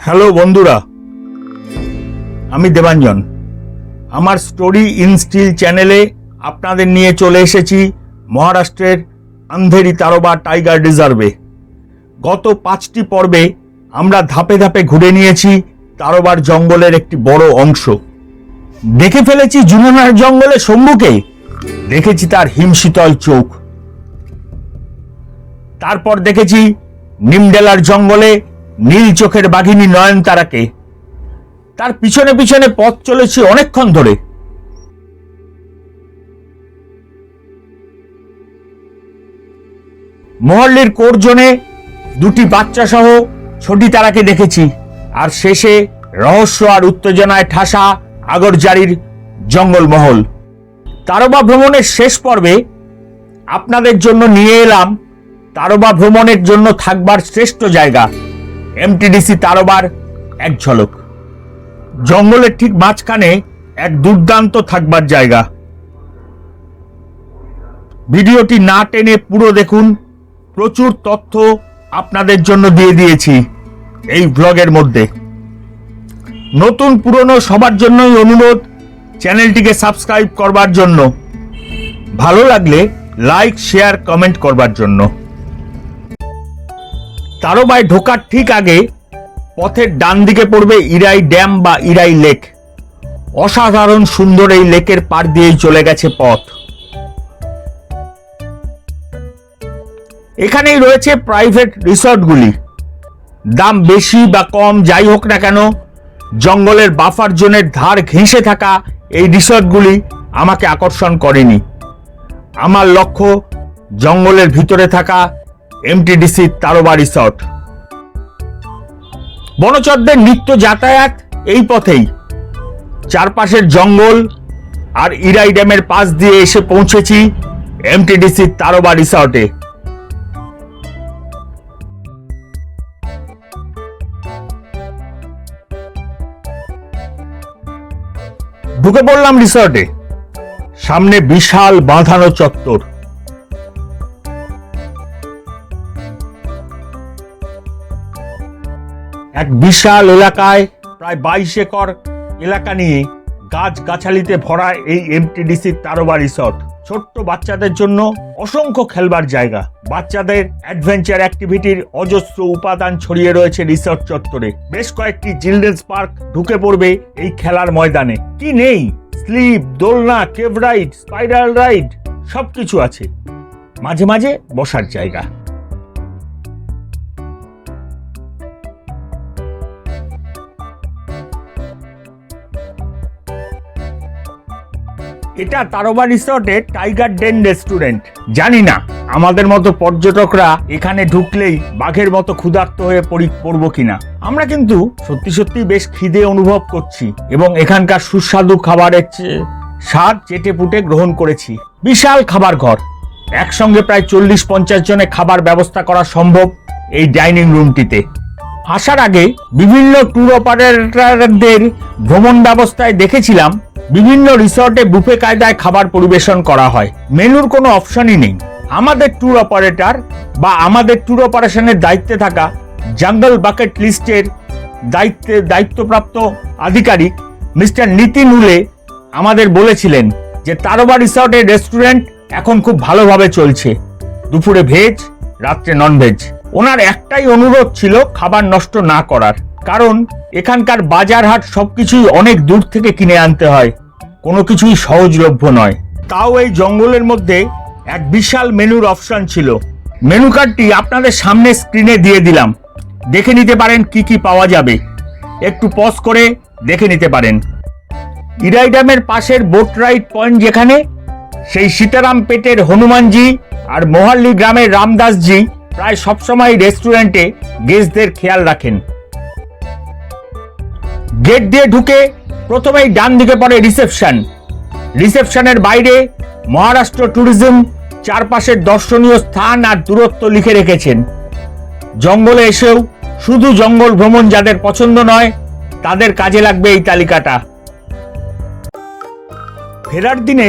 Hello বন্ধুরা, আমি দেবাঞ্জন। আমার স্টোরি ইন স্টিল চ্যানেলে আপনাদের নিয়ে চলে এসেছি মহারাষ্ট্রের আন্ধেরি তারোবা টাইগার রিজার্ভে। গত 5টি পর্বে আমরা ধাপে ধাপে ঘুরে নিয়েছি তারোবার জঙ্গলের একটি বড় অংশ। দেখে ফেলেছি জুনানার জঙ্গলে শম্ভুকে, দেখেছি তার হিমশীতল চোখ। তারপর দেখেছি নিমডেলার জঙ্গলে নীল চোখের বাঘিনী নয়নতারাকে। তার পিছনে পিছনে পথ চলেছি অনেকক্ষণ ধরে। মহল্লির কোরজনে দুটি বাচ্চা সহ ছোটি তারাকে দেখেছি। আর শেষে রহস্য আর উত্তেজনায় ঠাসা আগরজারির জঙ্গলমহল। তারোবা ভ্রমণের শেষ পর্বে আপনাদের জন্য নিয়ে এলাম তারোবা ভ্রমণের জন্য থাকবার শ্রেষ্ঠ জায়গা, এমটিডিসি তারোবার এক ঝলক। জঙ্গলের ঠিক মাঝখানে এক দুর্দান্ত থাকবার জায়গা। ভিডিওটি না টেনে পুরো দেখুন, প্রচুর তথ্য আপনাদের জন্য দিয়ে দিয়েছি এই ব্লগের মধ্যে। নতুন পুরনো সবার জন্যই অনুরোধ চ্যানেলটিকে সাবস্ক্রাইব করবার জন্য, ভালো লাগলে লাইক শেয়ার কমেন্ট করবার জন্য। তারোবায় ঢোকার ঠিক আগে পথের ডান দিকে পড়বে ইরাই ড্যাম বা ইরাই লেক। অসাধারণ সুন্দর এই লেকের পার দিয়েই চলে গেছে পথ। এখানেই রয়েছে প্রাইভেট রিসর্টগুলি। দাম বেশি বা কম যাই হোক না কেন, জঙ্গলের বাফার জোনের ধার ঘেঁষে থাকা এই রিসর্টগুলি আমাকে আকর্ষণ করেনি। আমার লক্ষ্য জঙ্গলের ভিতরে থাকা এমটিডিসি তারোবা রিসর্ট। বনচরদের নিত্য যাতায়াত এই পথেই। চারপাশের জঙ্গল আর ইরাই ড্যামের পাশ দিয়ে এসে পৌঁছেছি এমটিডিসি তারোবা রিসর্টে। ঢুকে পড়লাম রিসর্টে। সামনে বিশাল বাঁধানো চত্বর। এক বিশাল এলাকায় প্রায় 22 একর এলাকা নিয়ে গাছ গাছালিতে ভরা এই এমটিডিসি তারোবা রিসর্ট। ছোট্ট বাচ্চাদের জন্য অসংখ্য খেলবার জায়গা। বাচ্চাদের অ্যাডভেঞ্চার অ্যাক্টিভিটির অজস্র উপাদান ছড়িয়ে রয়েছে রিসর্ট চত্বরে। বেশ কয়েকটি চিলড্রেন্স পার্ক ঢুকে পড়বে এই খেলার ময়দানে। কি নেই? স্লিপ, দোলনা, কেভ রাইড, স্পাইরাল রাইড সবকিছু আছে। মাঝে মাঝে বসার জায়গা। এটা তারোবা রিসর্টে টাইগার ডেন রেস্টুরেন্ট। জানি না আমাদের মতো পর্যটকরা এখানে ঢুকলেই বাঘের মতো ক্ষুধার্ত হয়ে পড়ব কিনা। আমরা কিন্তু সত্যি সত্যি বেশ খিদে অনুভব করছি এবং এখানকার সুস্বাদু খাবারের স্বাদ চেটে পুটে গ্রহণ করেছি। বিশাল খাবার ঘর, একসঙ্গে প্রায় 40-50 জনে খাবার ব্যবস্থা করা সম্ভব এই ডাইনিং রুমটিতে। আসার আগে বিভিন্ন ট্যুর অপারেটরদের ভ্রমণ ব্যবস্থায় দেখেছিলাম বিভিন্ন রিসর্টে বুফে কায়দায় খাবার পরিবেশন করা হয়। মেনুর কোনো অপশনই নেই। আমাদের ট্যুর অপারেটর বা আমাদের ট্যুর অপারেশনের দায়িত্বে থাকা জঙ্গল বাকেট লিস্টের দায়িত্বপ্রাপ্ত আধিকারিক মিস্টার নীতিন উলে আমাদের বলেছিলেন যে তারোবা রিসর্টের রেস্টুরেন্ট এখন খুব ভালোভাবে চলছে। দুপুরে ভেজ, রাত্রে ননভেজ। ওনার একটাই অনুরোধ ছিল খাবার নষ্ট না করার, কারণ এখানকার বাজার হাট সবকিছুই অনেক দূর থেকে কিনে আনতে হয়, কোনো কিছুই সহজলভ্য নয়। তাও এই জঙ্গলের মধ্যে এক বিশাল মেনুর অপশন ছিল। মেনু কার্ডটি আপনাদের সামনে স্ক্রিনে দিয়ে দিলাম, দেখে নিতে পারেন কি কি পাওয়া যাবে। একটু পজ করে দেখে নিতে পারেন। ইরাই ড্যামের পাশের বোট রাইড পয়েন্ট যেখানে, সেই সীতারাম পেটের হনুমানজি আর মোহাল্লি গ্রামের রামদাসজি প্রায় সবসময় রেস্টুরেন্টে গেস্টদের খেয়াল রাখেন। গেট দিয়ে ঢুকে প্রথমেই ডান দিকে পড়ে রিসেপশন। রিসেপশনের বাইরে মহারাষ্ট্র ট্যুরিজম চারপাশের দর্শনীয় স্থান আর দূরত্ব লিখে রেখেছেন। জঙ্গলে এসেও শুধু জঙ্গল ভ্রমণ যাদের পছন্দ নয়, তাদের কাজে লাগবে এই তালিকাটা। ফেরার দিনে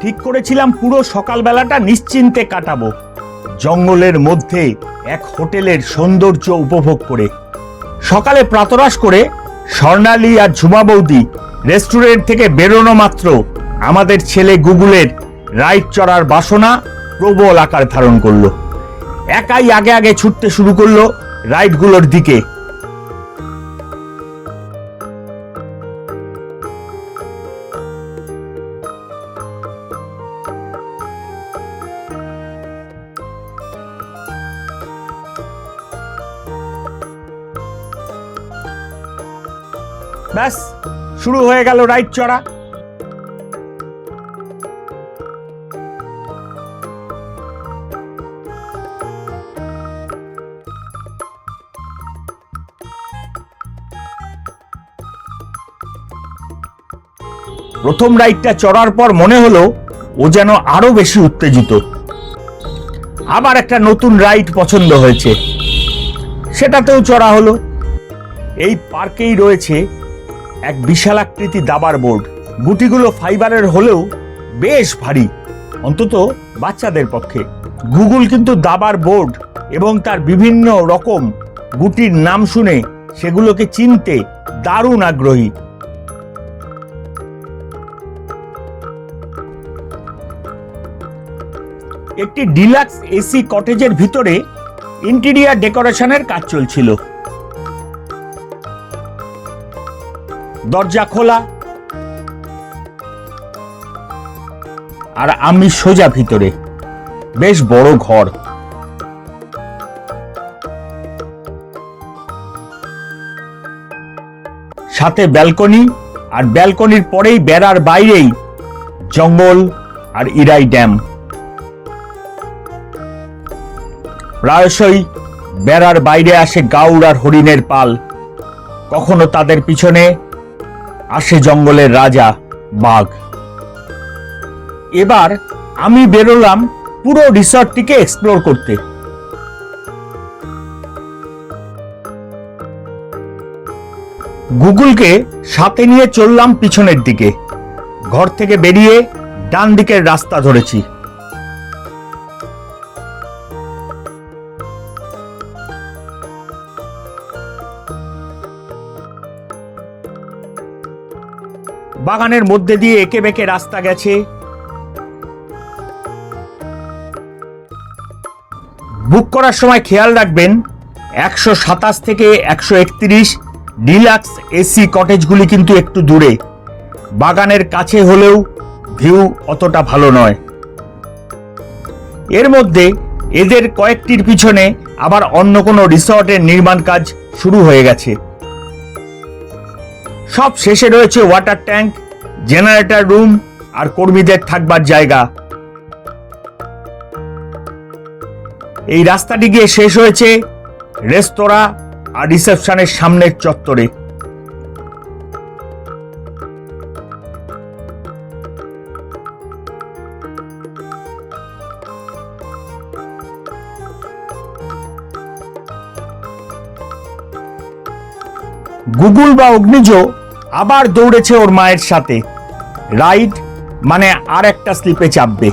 ঠিক করেছিলাম পুরো সকালবেলাটা নিশ্চিন্তে কাটাবো, জঙ্গলের মধ্যে এক হোটেলের সৌন্দর্য উপভোগ করে। সকালে প্রাতরাশ করে স্বর্ণালী আর ঝুমা বৌদি রেস্টুরেন্ট থেকে বেরোনো মাত্র আমাদের ছেলে গুগলের রাইড চড়ার বাসনা প্রবল আকার ধারণ করলো। একাই আগে আগে ছুটতে শুরু করলো রাইডগুলোর দিকে। ব্যাস শুরু হয়ে গেল রাইড চড়া। প্রথম রাইডটা চড়ার পর মনে হলো ও যেন আরো বেশি উত্তেজিত। আবার একটা নতুন রাইড পছন্দ হয়েছে, সেটাতেও চড়া হলো। এই পার্কেই রয়েছে এক বিশালাকৃতি দাবার বোর্ড। গুটিগুলো ফাইবারের হলেও বেশ ভারী, অন্তত বাচ্চাদের পক্ষে। গুগল কিন্তু দাবার বোর্ড এবং তার বিভিন্ন রকম গুটির নাম শুনে সেগুলোকে চিনতে দারুণ আগ্রহী। একটি ডিলাক্স এসি কটেজের ভিতরে ইন্টেরিয়র ডেকোরেশনের কাজ চলছিল। দরজা খোলা আর আমি সোজা ভিতরে। বেশ বড় ঘর। সাথে ব্যালকনি, আর ব্যালকনির পরেই বেড়ার বাইরেই জঙ্গল আর ইরাই ড্যাম। প্রায়শই বেড়ার বাইরে আসে গাউড় আর হরিণের পাল। কখনো তাদের পিছনে আসে জঙ্গলের রাজা বাঘ। এবার আমি বেরোলাম পুরো রিসর্টটিকে এক্সপ্লোর করতে। গুগলকে সাথে নিয়ে চললাম পিছনের দিকে। ঘর থেকে বেরিয়ে ডান দিকের রাস্তা ধরেছি। বাগানের মধ্যে দিয়ে এঁকে বেঁকে রাস্তা গেছে। বুক করার সময় খেয়াল রাখবেন 127 থেকে 131 ডিলাক্স এসি কটেজগুলি কিন্তু একটু দূরে। বাগানের কাছে হলেও ভিউ অতটা ভালো নয়। এর মধ্যে এদের কয়েকটির পিছনে আবার অন্য কোনো রিসর্টের নির্মাণ কাজ শুরু হয়ে গেছে। সব শেষে রয়েছে ওয়াটার ট্যাঙ্ক, জেনারেটর রুম আর কর্মীদের থাকবার জায়গা। এই রাস্তাটি গিয়ে শেষ হয়েছে রেস্তোরাঁ আর রিসেপশনের সামনের চত্বরে। গুগল বা অগ্নিজ আবার দৌড়েছে ওর মায়ের সাথে। রাইড মানে আর একটা স্লিপে চাপবে।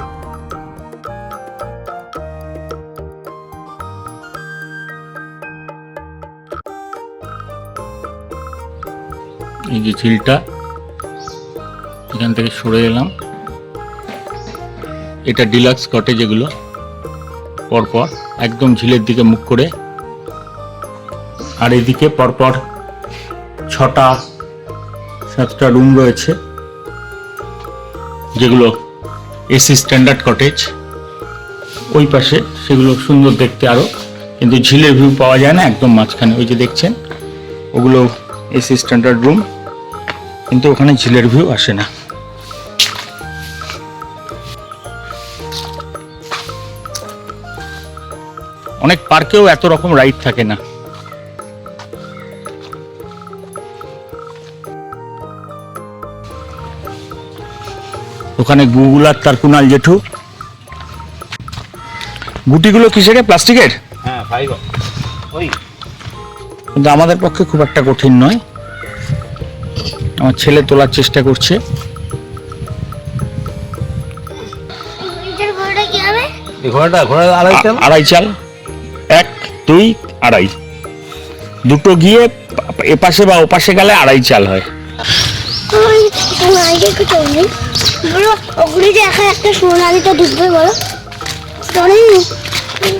এই যে ঝিলটা, এখান থেকে সরে এলাম। এটা ডিলাক্স কটেজ। এগুলো পরপর একদম ঝিলের দিকে মুখ করে, আর এদিকে পরপর 6-7টা রুম রয়েছে, যেগুলো এসি স্ট্যান্ডার্ড কটেজ। ওই পাশে সেগুলো সুন্দর দেখতে আরো, কিন্তু ঝিলের ভিউ পাওয়া যায় না একদম মাঝখানে। ওই যে দেখছেন, ওগুলো এসি স্ট্যান্ডার্ড রুম, কিন্তু ওখানে ঝিলের ভিউ আসে না। অনেক পার্কেও এত রকম রাইড থাকে না। ওখানে গুগল আর তার কুনাল জেঠু। গুটিগুলো কিসের? প্লাস্টিকের। হ্যাঁ, ফাইবার। ওই কিন্তু আমাদের পক্ষে খুব একটা কঠিন নয়। আমার ছেলে তোলার চেষ্টা করছে। এই ঘোড়াটা আড়াই চাল। 2, 2, 2.5। দুটো গিয়ে এপাশে বা ওপাশে গেলে 2.5 চাল হয়। ওই সোনালি একটু চলবে বলো, ওগুলি যে এখন একটা সোনালিটা ঢুকবে বলো,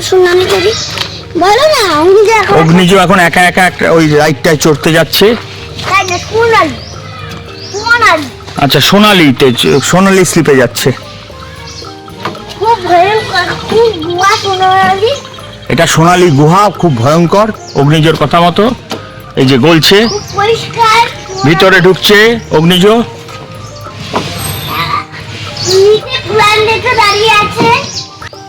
সোনালি করি বলো না, ওগুলি যে এখন অগ্নিজ এখন একা একা একটা ওই রাইডটায় চড়তে যাচ্ছে। তাই না, সোনালি সোনালি আচ্ছা, সোনালি স্লিপে যাচ্ছে। খুব ভয়ঙ্কর, খুব গুয়া সোনালি, এটা সোনালি গুহা, খুব ভয়ঙ্কর। অগ্নিজোর কথা মতো এই যে গলছে, খুব পরিষ্কার, ভিতরে ঢুকছে অগ্নিজ। নিচে প্ল্যান দেখে দাঁড়িয়ে আছে,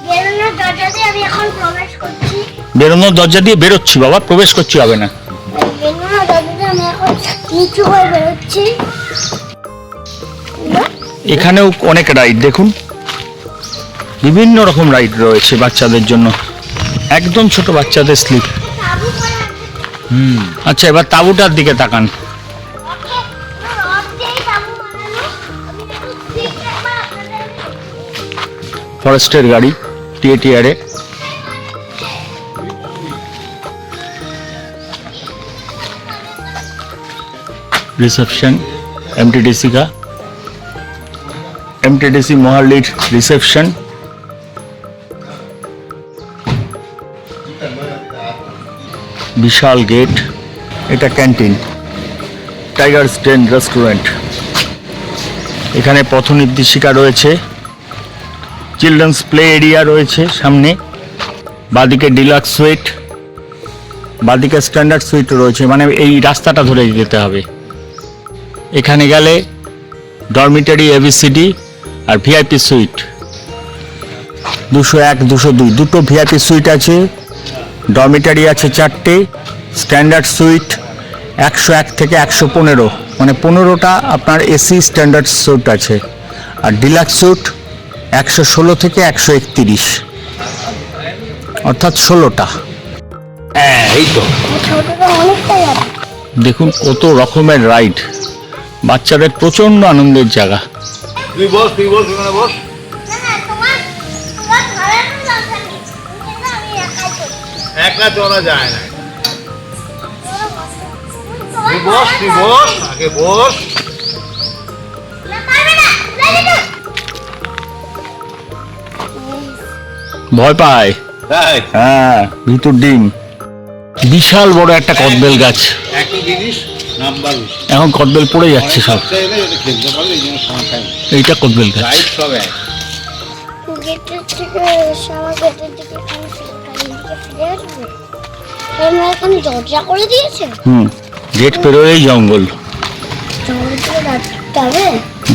বেরোনোর দরজা দিয়ে আমি এখন প্রবেশ করছি। বেরোনোর দরজা দিয়ে বেরোচ্ছি বাবা, প্রবেশ করছি হবে না। বেরোনোর দরজা দিয়ে আমি এখন নিচু হয়ে বেরোচ্ছি। এখানেও অনেক রাইড দেখুন, বিভিন্ন রকম রাইড রয়েছে বাচ্চাদের জন্য, একদম ছোট বাচ্চাদের স্লিপ। তাবু করা আছে। আচ্ছা, এবার তাঁবুটার দিকে তাকান। ফরেস্টের গাড়ি টিএটিআরে। रिसेप्शन एमटीडीसी का, एमटीडीसी मोहालीर रिसेप्शन। विशाल गेट, এটা ক্যান্টিন, টাইগার্স ডেন রেস্টুরেন্ট। এখানে পথ নির্দেশিকা রয়েছে, চিলড্রেন্স প্লে এরিয়া রয়েছে সামনে, বাদিকে ডিলাক্স সুইট, বাদিকে স্ট্যান্ডার্ড সুইট রয়েছে, মানে এই রাস্তাটা ধরে যেতে হবে। এখানে গেলে ডরমিটারি, এবিসিডি আর ভিআইপি সুইট 201, 202 দুটো ভিআইপি সুইট আছে, ডরমিটারি আছে 4টে, স্ট্যান্ডার্ড সুইট 101 থেকে 115, মানে 15টা আপনার এসি স্ট্যান্ডার্ড সুইট আছে, আর ডিলাক্স সুইট 116 থেকে 131, অর্থাৎ 16টা। হ্যাঁ এই তো ছোটটা অনেকটাই আছে। দেখুন কত রকমের রাইড, বাচ্চাদের প্রচন্ড আনন্দের জায়গা। তুই বস ওখানে বস। না না, তোমার ধরানোর দরকার নেই, কিন্তু আমি একাই করি। একা চলা যায় না। তোমার তুই বস আগে বস। না, পারবে না, লাগে না। ভয় পায়, তাই হ্যাঁ, ভিতর ডিম। বিশাল বড় একটা কদবেল গাছ, একই জিনিস নাম্বার বেশি। এখন কদবেল পড়ে যাচ্ছে সব। বাচ্চা এলে এটা খেলতে পারবে, এই জন্য সমস্যা নেই। এইটা কদবেল গাছ। রাইট সব এক। গেটের থেকে সবার গেটের দিকে এখানে ফিরে আসবে। তোমরা এখানে দরজা করে দিয়েছে, গেট পেরোলেই জঙ্গল। জঙ্গল থেকে যাবে,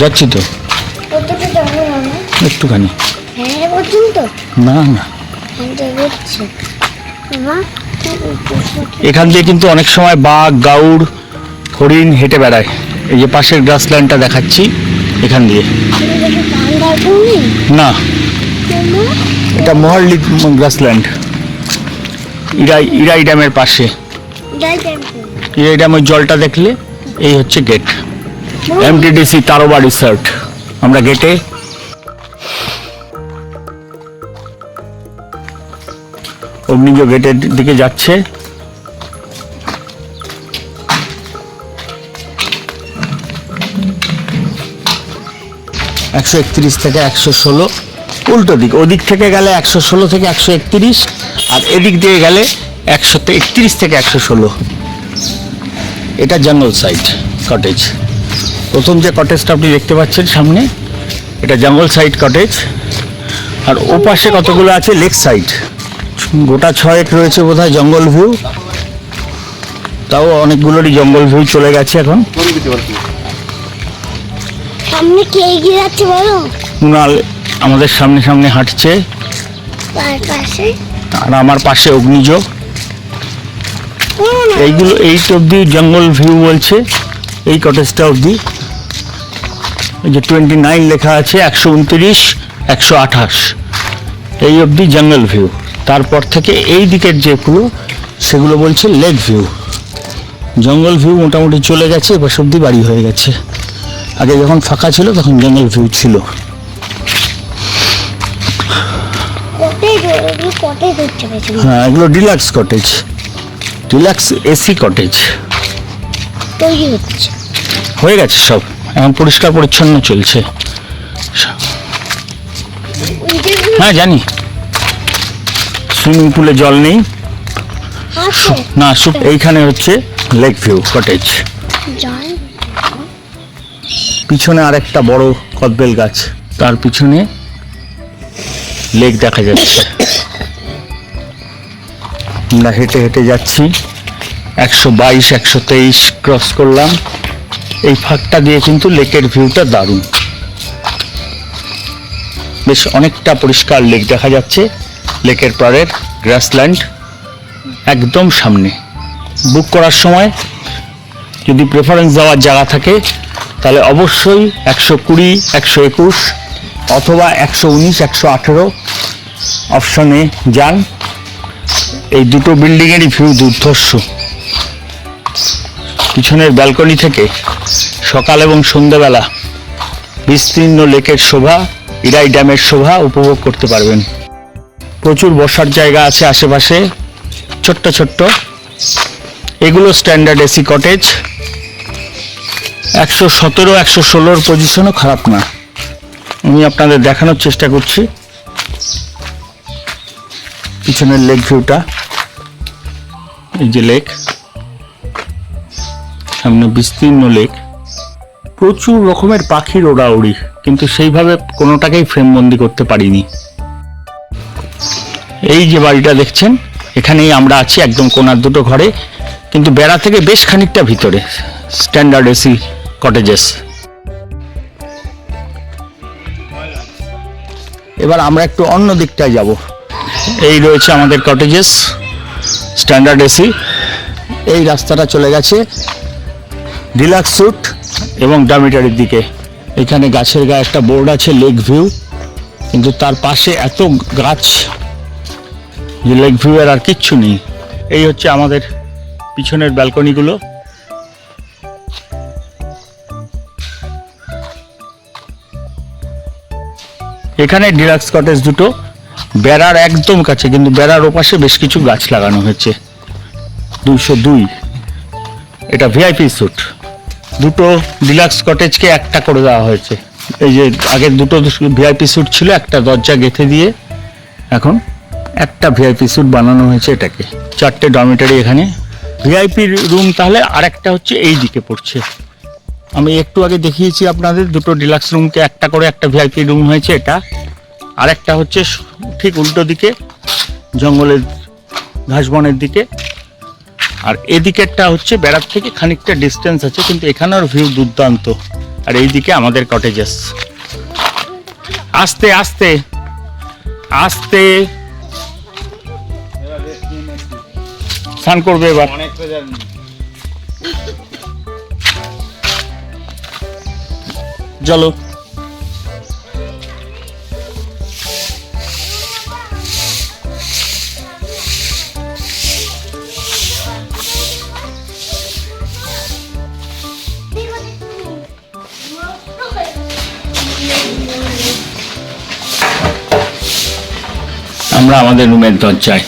যাচ্ছি তো কতটা জঙ্গল হবে? একটুখানি। হ্যাঁ পর্যন্ত না না, হচ্ছে মা, এখান দিয়ে কিন্তু অনেক সময় বাঘ, গাউড়, হরিণ হেঁটে বেড়ায়। এই যে পাশের গ্রাসল্যান্ডটা দেখাচ্ছি, এখান দিয়ে। ঠান্ডার নেই না, এটা মহালি গ্রাসল্যান্ড, ইরাই ড্যামের পাশে। ইরাই ড্যামের জলটা দেখলে এই হচ্ছে গেট, এমটিডিসি তারোবা রিসর্ট। আমরা গেটে। অগ্নিজ গেটের দিকে যাচ্ছে। 131 থেকে 116, উল্টো দিক, ওদিক থেকে গেলে 116 থেকে 131, আর এদিক দিয়ে গেলে 131 থেকে 116। এটা জঙ্গল সাইড কটেজ। প্রথম যে কটেজটা আপনি দেখতে পাচ্ছেন সামনে, এটা জঙ্গল সাইড কটেজ, আর ও পাশে কতগুলো আছে লেক সাইড, গোটা 6 রয়েছে বোধহয় জঙ্গল ভিউ। তাও অনেকগুলোরই জঙ্গল ভিউ চলে গেছে এখন। সামনে কে এগিয়ে যাচ্ছে বলো? কুণাল আমাদের সামনে সামনে হাঁটছে, তার পাশে আর আমার পাশে অগ্নিজ। এইগুলো 8 অব্দি জঙ্গল ভিউ বলছে, এই কটেজটা অব্দি। এই যে 29 লেখা আছে, 129, 128 এই অব্দি জঙ্গল ভিউ। তারপর থেকে এই দিকের যেগুলো সেগুলো বলছে লেক ভিউ। জঙ্গল ভিউ মোটামুটি চলে গেছে, এবার অব্দি বাড়ি হয়ে গেছে। আগে যখন ফাঁকা ছিল তখন জঙ্গল ভিউ ছিল। কটেজ হচ্ছে পেছনে। হ্যাঁ, এগুলো deluxe cottage. Deluxe AC cottage তৈরি হচ্ছে। হয়ে গেছে সব, এখন পরিষ্কার পরিচ্ছন্ন চলছে। হ্যাঁ জানি, সুইমিং পুলে জল নেই আছে না, এইখানে হচ্ছে লেক ভিউ কটেজ। জল পিছনে আরেকটা বড় কদবেল গাছ, তার পিছনে লেক দেখা যাচ্ছে। আমরা হেঁটে হেঁটে যাচ্ছি, 122 123 ক্রস করলাম। এই ফাঁকটা দিয়ে কিন্তু লেকের ভিউটা দারুণ, বেশ অনেকটা পরিষ্কার লেক দেখা যাচ্ছে। লেকের পাড়ের গ্রাসল্যান্ড একদম সামনে। বুক করার সময় যদি প্রেফারেন্স দেওয়ার জায়গা থাকে তাহলে অবশ্যই 120, 121 অথবা 119, 118 অপশনে যান। এই দুটো বিল্ডিংয়েরই ভিউ দুর্ধর্ষ। পিছনের ব্যালকনি থেকে সকাল এবং সন্ধ্যাবেলা বিস্তীর্ণ লেকের শোভা, ইরাই ড্যামের শোভা উপভোগ করতে পারবেন। প্রচুর বসার জায়গা আছে আশেপাশে, ছোট্ট ছোট্ট। এগুলো স্ট্যান্ডার্ড এসি কটেজ। 117, 116 পজিশনও খারাপ না। আমি আপনাদের দেখানোর চেষ্টা করছি পিছনের লেক ভিউটা। এই যে লেক, সামনে বিস্তীর্ণ লেক, প্রচুর রকমের পাখির ওড়াউড়ি, কিন্তু সেইভাবে কোনোটাকেই ফ্রেমবন্দি করতে পারিনি। এই যে বাড়িটা দেখছেন, এখানেই আমরা আছি, একদম কোনার দুটো ঘরে, কিন্তু বেড়া থেকে বেশ খানিকটা ভিতরে। Standard AC cottages. এবার আমরা একটু অন্য দিকটায় যাব। এই রয়েছে আমাদের কটেজেস, স্ট্যান্ডার্ড এসি। এই রাস্তাটা চলে গেছে ডিলাক্স স্যুট এবং ডরমিটরির দিকে। এখানে গাছের গায়ে একটা বোর্ড আছে লেক ভিউ, কিন্তু তার পাশে এত গাছ যে লেক ভিউ এর আর কিচ্ছু নেই। এই হচ্ছে আমাদের পিছনের ব্যালকনিগুলো। এখানে ডিলাক্স কটেজ দুটো বেড়ার একদম কাছে, কিন্তু বেড়ার ওপাশে বেশ কিছু গাছ লাগানো হয়েছে। 202, এটা ভিআইপি স্যুট। দুটো ডিলাক্স কটেজকে একটা করে দেওয়া হয়েছে। এই যে আগের দুটো ভিআইপি স্যুট ছিল, একটা দরজা গেঁথে দিয়ে এখন একটা ভিআইপি স্যুট বানানো হয়েছে এটাকে। 4টে ডরমিটরি এখানে। ভিআইপি রুম তাহলে আরেকটা হচ্ছে এই দিকে পড়ছে। আমি একটু আগে দেখিয়েছি আপনাদের, দুটো ডিলাক্স রুমকে একটা করে একটা ভিআইপি রুম হয়েছে এটা। আরেকটা হচ্ছে ঠিক উল্টো দিকে, জঙ্গলের ঘাসবনের দিকে। আর এদিকেরটা হচ্ছে বেড়ার থেকে খানিকটা ডিস্টেন্স আছে, কিন্তু এখানেও ভিউ দুর্দান্ত। আর এইদিকে আমাদের কটেজেস। আস্তে আস্তে আস্তে স্নান করবে এবার। অনেক চলো। আমরা আমাদের রুমের দরজায়।